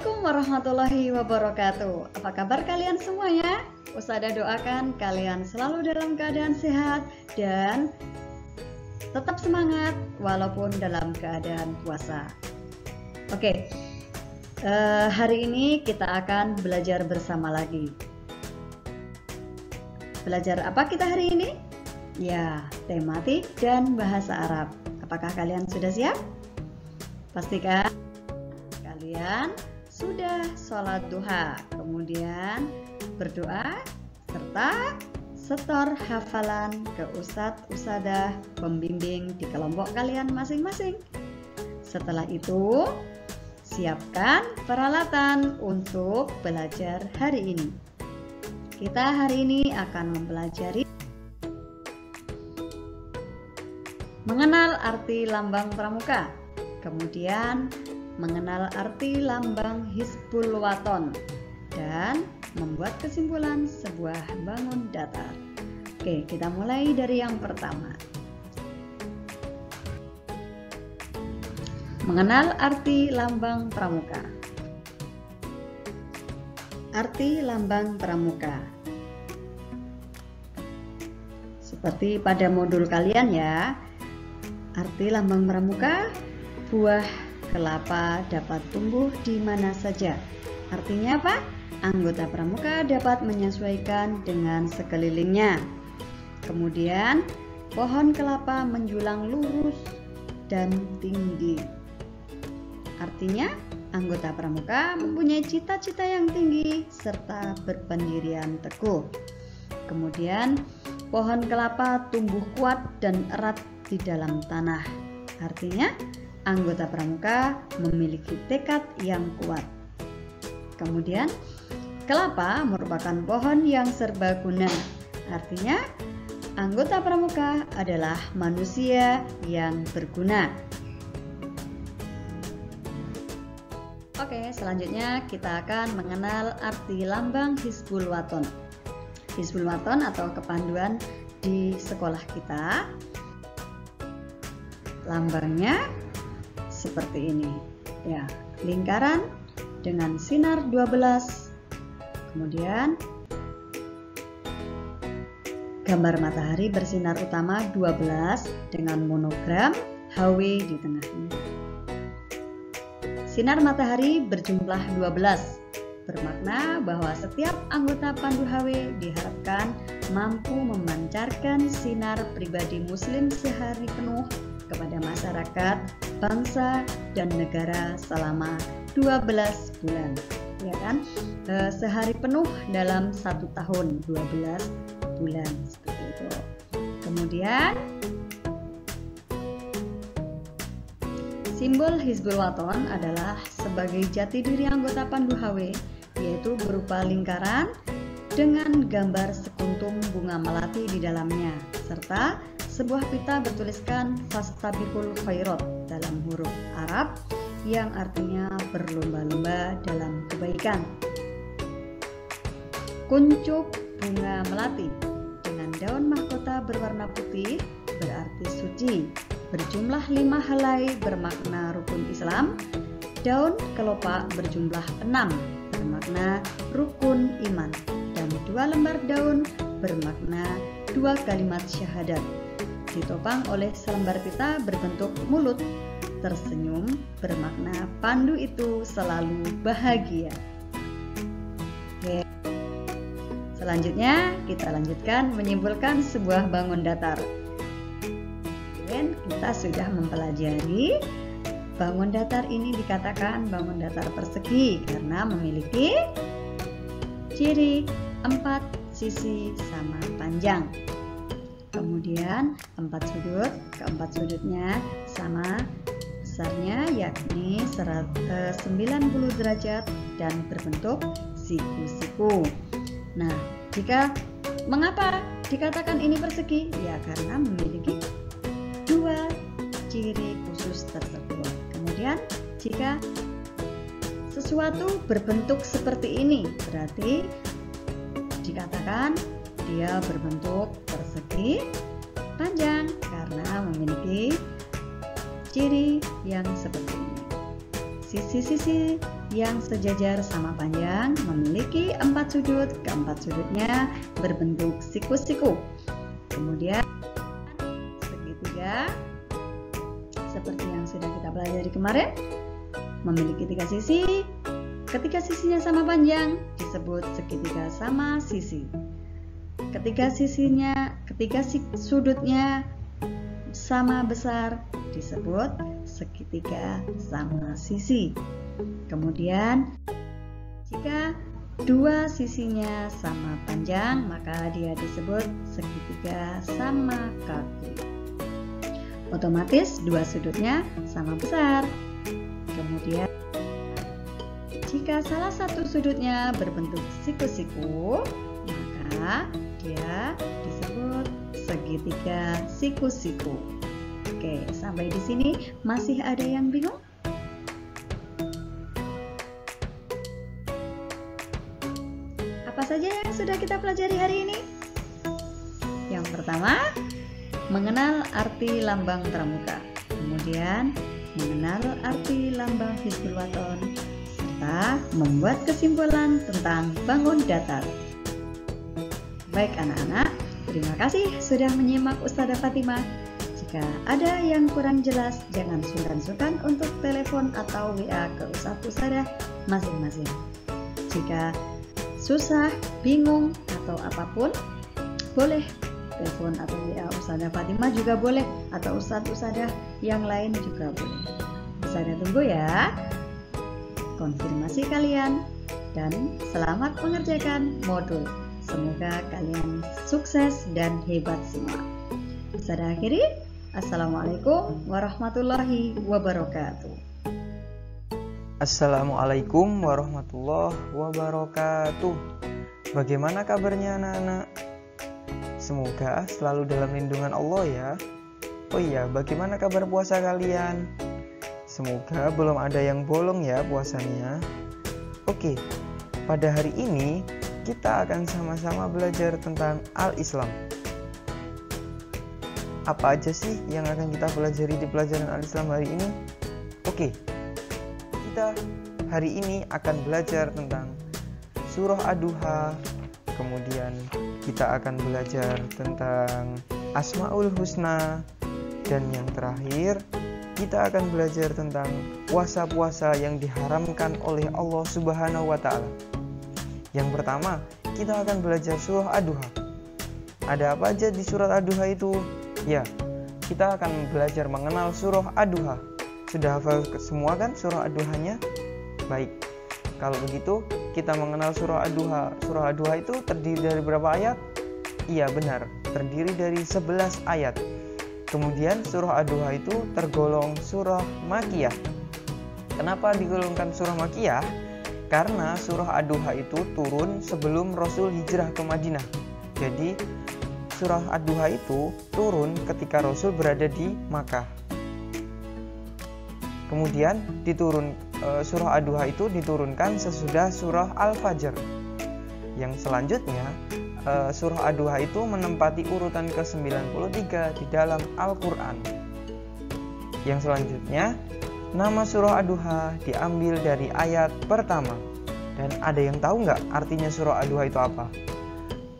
Assalamualaikum warahmatullahi wabarakatuh. Apa kabar kalian semuanya? Ustazah doakan kalian selalu dalam keadaan sehat dan tetap semangat walaupun dalam keadaan puasa. Oke, hari ini kita akan belajar bersama lagi. Belajar apa kita hari ini? Ya, tematik dan bahasa Arab. Apakah kalian sudah siap? Pastikan kalian sudah sholat duha, kemudian berdoa, serta setor hafalan ke ustadz-ustadzah pembimbing di kelompok kalian masing-masing. Setelah itu, siapkan peralatan untuk belajar hari ini. Kita hari ini akan mempelajari mengenal arti lambang pramuka, kemudian mengenal arti lambang Hizbul Waton, dan membuat kesimpulan sebuah bangun datar. Oke, kita mulai dari yang pertama. Mengenal arti lambang pramuka. Arti lambang pramuka. Seperti pada modul kalian ya, arti lambang pramuka, buah kelapa dapat tumbuh di mana saja. Artinya apa? Anggota pramuka dapat menyesuaikan dengan sekelilingnya. Kemudian, pohon kelapa menjulang lurus dan tinggi. Artinya, anggota pramuka mempunyai cita-cita yang tinggi serta berpendirian teguh. Kemudian, pohon kelapa tumbuh kuat dan erat di dalam tanah. Artinya, anggota pramuka memiliki tekad yang kuat. Kemudian, kelapa merupakan pohon yang serbaguna. Artinya, anggota pramuka adalah manusia yang berguna. Oke, selanjutnya kita akan mengenal arti lambang Hizbul Waton. Hizbul Waton atau kepanduan di sekolah kita, lambangnya seperti ini ya, lingkaran dengan sinar 12, kemudian gambar matahari bersinar utama 12 dengan monogram HW di tengahnya. Sinar matahari berjumlah 12 bermakna bahwa setiap anggota pandu HW diharapkan mampu memancarkan sinar pribadi muslim sehari penuh kepada masyarakat, bangsa, dan negara selama 12 bulan, ya kan? Sehari penuh dalam 1 tahun, 12 bulan, seperti itu. Kemudian, simbol Hizbul Waton adalah sebagai jati diri anggota pandu HW, yaitu berupa lingkaran dengan gambar sekuntum bunga melati di dalamnya, serta sebuah pita bertuliskan Fastabiqul Khairat dalam huruf Arab yang artinya berlomba-lomba dalam kebaikan. Kuncup bunga melati dengan daun mahkota berwarna putih berarti suci, berjumlah 5 helai bermakna rukun Islam. Daun kelopak berjumlah 6 bermakna rukun iman, dan 2 lembar daun bermakna 2 kalimat syahadat. Ditopang oleh selembar pita berbentuk mulut tersenyum bermakna pandu itu selalu bahagia. Oke. Selanjutnya kita lanjutkan menyimpulkan sebuah bangun datar. Dan kita sudah mempelajari bangun datar ini dikatakan bangun datar persegi karena memiliki ciri 4 sisi sama panjang. Kemudian 4 sudut, keempat sudutnya sama besarnya, yakni 90 derajat dan berbentuk siku-siku. Nah, mengapa dikatakan ini persegi? Ya, karena memiliki 2 ciri khusus tersebut. Kemudian, jika sesuatu berbentuk seperti ini, berarti dikatakan dia berbentuk persegi panjang karena memiliki ciri yang seperti ini. Sisi-sisi yang sejajar sama panjang memiliki 4 sudut, keempat sudutnya berbentuk siku-siku. Kemudian segitiga seperti yang sudah kita pelajari kemarin memiliki 3 sisi. Ketika sisinya sama panjang disebut segitiga sama sisi. Ketika sudutnya sama besar disebut segitiga sama sisi. Kemudian jika dua sisinya sama panjang maka dia disebut segitiga sama kaki. Otomatis dua sudutnya sama besar. Kemudian jika salah satu sudutnya berbentuk siku-siku maka dia disebut segitiga siku-siku. Oke, sampai di sini masih ada yang bingung? Apa saja yang sudah kita pelajari hari ini? Yang pertama, mengenal arti lambang pramuka. Kemudian, mengenal arti lambang Hizbul Waton, serta membuat kesimpulan tentang bangun datar. Baik anak-anak, terima kasih sudah menyimak Ustazah Fatimah. Jika ada yang kurang jelas, jangan sungkan-sungkan untuk telepon atau WA ke Ustazah masing-masing. Jika susah, bingung, atau apapun, boleh telepon atau WA Ustazah Fatimah juga boleh, atau Ustazah yang lain juga boleh. Ustazah tunggu ya konfirmasi kalian, dan selamat mengerjakan modul. Semoga kalian sukses dan hebat semua. Saya akhiri. Assalamualaikum warahmatullahi wabarakatuh. Assalamualaikum warahmatullahi wabarakatuh. Bagaimana kabarnya anak-anak? Semoga selalu dalam lindungan Allah ya. Oh iya, bagaimana kabar puasa kalian? Semoga belum ada yang bolong ya puasanya. Oke, pada hari ini kita akan sama-sama belajar tentang Al-Islam. Apa aja sih yang akan kita pelajari di pelajaran Al-Islam hari ini? Oke, kita hari ini akan belajar tentang surah Ad-Duha. Kemudian kita akan belajar tentang Asmaul Husna. Dan yang terakhir, kita akan belajar tentang puasa-puasa yang diharamkan oleh Allah Subhanahu wa Ta'ala. Yang pertama, kita akan belajar surah Ad-Duha. Ada apa aja di surat Ad-Duha itu? Ya, kita akan belajar mengenal surah Ad-Duha. Sudah hafal semua kan surah Ad-Duhanya? Baik, kalau begitu kita mengenal surah Ad-Duha. Surah Ad-Duha itu terdiri dari berapa ayat? Iya benar, terdiri dari 11 ayat. Kemudian surah Ad-Duha itu tergolong surah Makkiyah. Kenapa digolongkan surah Makkiyah? Karena surah Ad-Duha itu turun sebelum Rasul hijrah ke Madinah. Jadi surah Ad-Duha itu turun ketika Rasul berada di Makkah. Kemudian surah Ad-Duha itu diturunkan sesudah surah Al-Fajr. Yang selanjutnya surah Ad-Duha itu menempati urutan ke-93 di dalam Al-Quran. Yang selanjutnya, nama surah Ad-Duha diambil dari ayat pertama. Dan ada yang tahu nggak artinya surah Ad-Duha itu apa?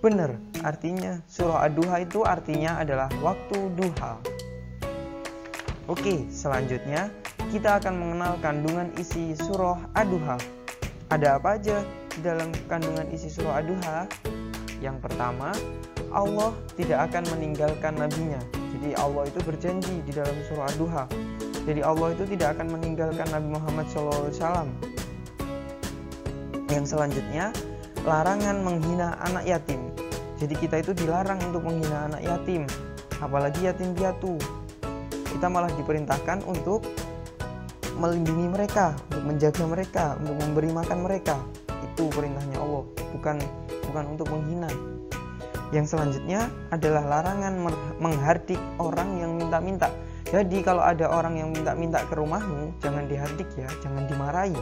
Benar, artinya surah Ad-Duha itu artinya adalah waktu duha. Oke, selanjutnya kita akan mengenal kandungan isi surah Ad-Duha. Ada apa aja di dalam kandungan isi surah Ad-Duha? Yang pertama, Allah tidak akan meninggalkan nabinya. Jadi Allah itu berjanji di dalam surah Ad-Duha. Jadi Allah itu tidak akan meninggalkan Nabi Muhammad SAW. Yang selanjutnya, larangan menghina anak yatim. Jadi kita itu dilarang untuk menghina anak yatim, apalagi yatim piatu. Kita malah diperintahkan untuk melindungi mereka, untuk menjaga mereka, untuk memberi makan mereka. Itu perintahnya Allah, bukan untuk menghina. Yang selanjutnya adalah larangan menghardik orang yang minta-minta. Jadi kalau ada orang yang minta-minta ke rumahmu, jangan dihardik ya, jangan dimarahi.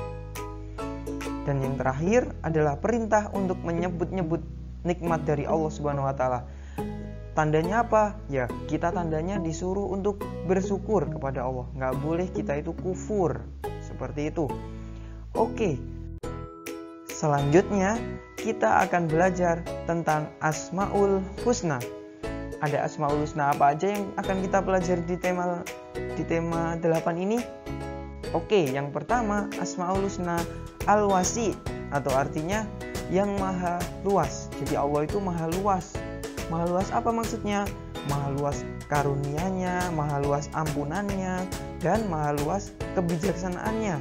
Dan yang terakhir adalah perintah untuk menyebut-nyebut nikmat dari Allah Subhanahu wa Ta'ala. Tandanya apa? Ya, kita tandanya disuruh untuk bersyukur kepada Allah. Nggak boleh kita itu kufur. Seperti itu. Oke, selanjutnya kita akan belajar tentang Asmaul Husna. Ada Asmaul Husna apa aja yang akan kita pelajari di tema 8 ini? Oke, yang pertama Asmaul Husna Al-Wasi, atau artinya yang maha luas. Jadi Allah itu maha luas. Maha luas apa maksudnya? Maha luas karunia-Nya, maha luas ampunannya, dan maha luas kebijaksanaannya.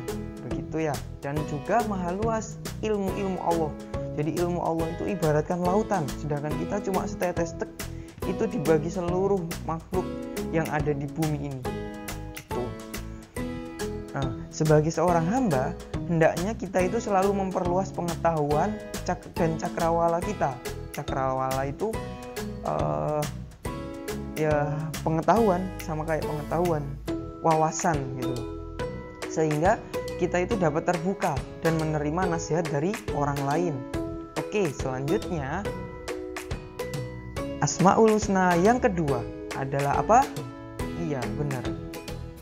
Begitu ya. Dan juga maha luas ilmu-ilmu Allah. Jadi ilmu Allah itu ibaratkan lautan, sedangkan kita cuma setetes tek, itu dibagi seluruh makhluk yang ada di bumi ini. Gitu. Nah, sebagai seorang hamba, hendaknya kita itu selalu memperluas pengetahuan dan cakrawala kita. Cakrawala itu ya pengetahuan, sama kayak pengetahuan, wawasan gitu. Sehingga kita itu dapat terbuka dan menerima nasihat dari orang lain. Oke, selanjutnya Asmaul Husna yang kedua adalah apa? Iya, benar.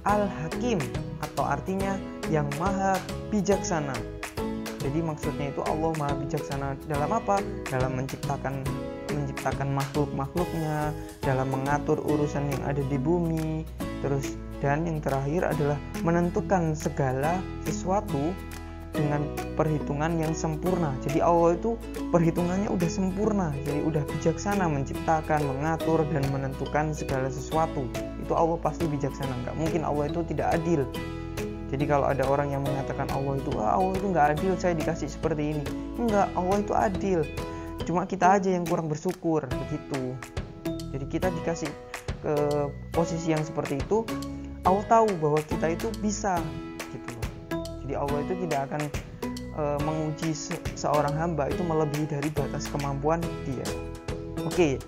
Al-Hakim, atau artinya yang maha bijaksana. Jadi maksudnya itu Allah maha bijaksana dalam apa? Dalam menciptakan makhluk-makhluknya, dalam mengatur urusan yang ada di bumi. Terus dan yang terakhir adalah menentukan segala sesuatu dengan perhitungan yang sempurna. Jadi Allah itu perhitungannya udah sempurna. Jadi udah bijaksana menciptakan, mengatur, dan menentukan segala sesuatu. Itu Allah pasti bijaksana. Nggak mungkin Allah itu tidak adil. Jadi kalau ada orang yang mengatakan Allah itu nggak adil, saya dikasih seperti ini. Enggak, Allah itu adil. Cuma kita aja yang kurang bersyukur, begitu. Jadi kita dikasih ke posisi yang seperti itu, Allah tahu bahwa kita itu bisa, gitu. Jadi Allah itu tidak akan menguji seorang hamba itu melebihi dari batas kemampuan dia. Oke,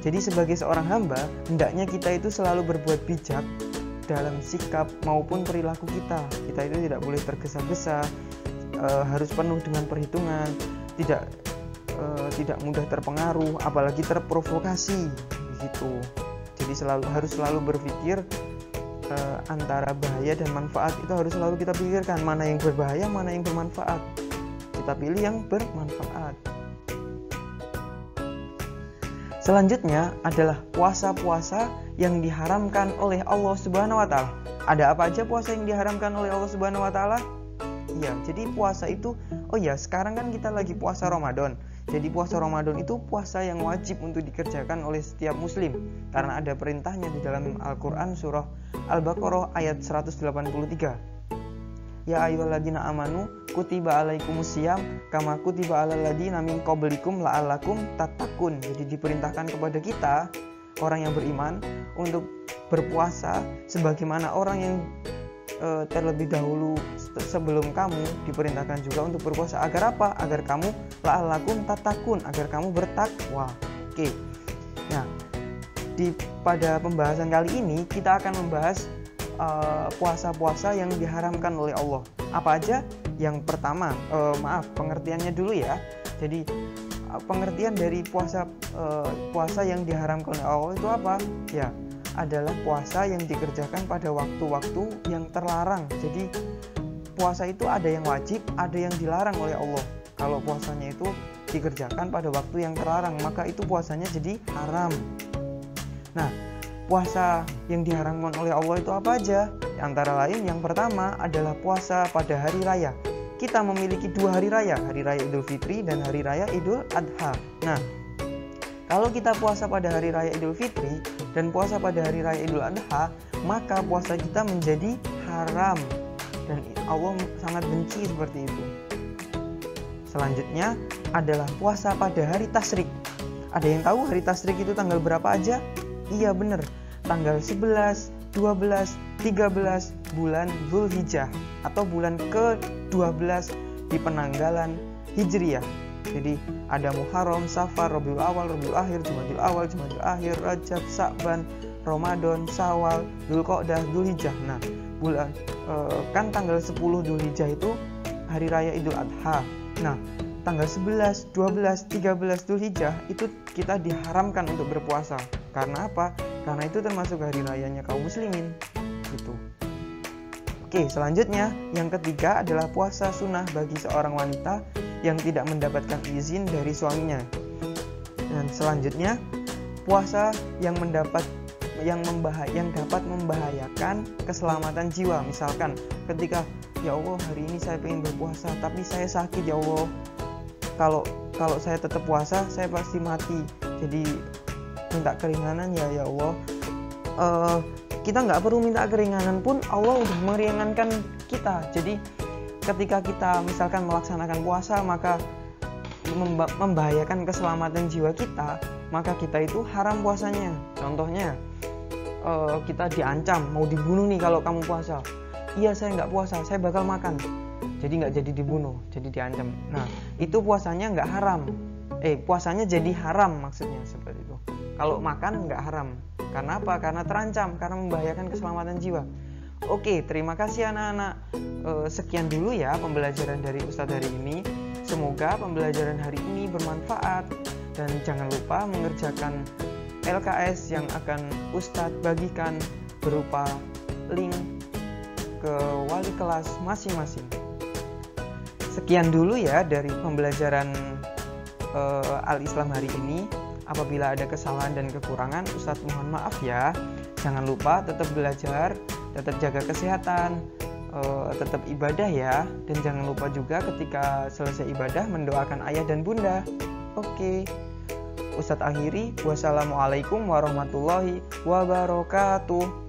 jadi sebagai seorang hamba, hendaknya kita itu selalu berbuat bijak dalam sikap maupun perilaku kita. Kita itu tidak boleh tergesa-gesa, harus penuh dengan perhitungan, tidak mudah terpengaruh, apalagi terprovokasi, begitu. Jadi harus selalu berpikir antara bahaya dan manfaat itu harus selalu kita pikirkan, mana yang berbahaya, mana yang bermanfaat. Kita pilih yang bermanfaat. Selanjutnya adalah puasa-puasa yang diharamkan oleh Allah Subhanahu wa taala. Ada apa aja puasa yang diharamkan oleh Allah Subhanahu wa taala? Iya, jadi puasa itu, sekarang kan kita lagi puasa Ramadan. Jadi puasa Ramadan itu puasa yang wajib untuk dikerjakan oleh setiap muslim, karena ada perintahnya di dalam Al-Quran surah Al-Baqarah ayat 183. Ya ayyuhalladzina amanu kutiba alaikumusiyam kama kutiba alal ladzina min qablikum la'allakum tattaqun. Jadi diperintahkan kepada kita orang yang beriman untuk berpuasa sebagaimana orang yang terlebih dahulu sebelum kamu diperintahkan juga untuk berpuasa. Agar apa? Agar kamu la'allakum tattaqun, agar kamu bertakwa. Oke. Nah, pada pembahasan kali ini kita akan membahas puasa-puasa yang diharamkan oleh Allah. Apa aja? Yang pertama, pengertiannya dulu ya. Jadi pengertian dari puasa yang diharamkan oleh Allah itu apa? Ya, adalah puasa yang dikerjakan pada waktu-waktu yang terlarang. Jadi puasa itu ada yang wajib, ada yang dilarang oleh Allah. Kalau puasanya itu dikerjakan pada waktu yang terlarang, maka itu puasanya jadi haram. Nah, puasa yang diharamkan oleh Allah itu apa aja? Antara lain yang pertama adalah puasa pada hari raya. Kita memiliki 2 hari raya Idul Fitri dan hari raya Idul Adha. Nah, kalau kita puasa pada hari raya Idul Fitri dan puasa pada hari raya Idul Adha, maka puasa kita menjadi haram dan Allah sangat benci seperti itu. Selanjutnya adalah puasa pada hari Tasyrik. Ada yang tahu hari Tasyrik itu tanggal berapa aja? Iya benar, tanggal 11, 12, 13 bulan Dzulhijjah atau bulan ke-12 di penanggalan Hijriyah. Jadi ada Muharram, Safar, Rabiul Awal, Rabiul Akhir, Jumadil Awal, Jumadil Akhir, Rajab, Sa'ban, Ramadan, Syawal, Dzulqa'dah, Dzulhijjah. Nah, kan tanggal 10 Dzulhijjah itu hari raya Idul Adha. Nah, tanggal 11, 12, 13 Dzulhijjah itu kita diharamkan untuk berpuasa. Karena apa? Karena itu termasuk hari rayanya kaum muslimin gitu. Oke, selanjutnya yang ketiga adalah puasa sunnah bagi seorang wanita yang tidak mendapatkan izin dari suaminya. Dan selanjutnya puasa yang dapat membahayakan keselamatan jiwa. Misalkan ketika ya Allah hari ini saya pengen berpuasa tapi saya sakit ya Allah. Kalau saya tetap puasa saya pasti mati. Jadi minta keringanan ya Allah. Kita nggak perlu minta keringanan pun Allah udah meringankan kita. Jadi ketika kita misalkan melaksanakan puasa maka membahayakan keselamatan jiwa kita, maka kita itu haram puasanya. Contohnya kita diancam mau dibunuh nih kalau kamu puasa. Iya saya nggak puasa, saya bakal makan. Jadi nggak jadi dibunuh, jadi diancam. Nah itu puasanya nggak haram. Puasanya jadi haram maksudnya seperti itu. Kalau makan nggak haram. Karena apa? Karena terancam, karena membahayakan keselamatan jiwa. Oke, terima kasih anak-anak. Sekian dulu ya pembelajaran dari Ustadz hari ini. Semoga pembelajaran hari ini bermanfaat. Dan jangan lupa mengerjakan LKS yang akan Ustadz bagikan berupa link ke wali kelas masing-masing. Sekian dulu ya dari pembelajaran Al-Islam hari ini. Apabila ada kesalahan dan kekurangan, Ustadz mohon maaf ya. Jangan lupa tetap belajar, tetap jaga kesehatan, tetap ibadah ya. Dan jangan lupa juga ketika selesai ibadah mendoakan ayah dan bunda. Oke. Ustadz akhiri. Wassalamualaikum warahmatullahi wabarakatuh.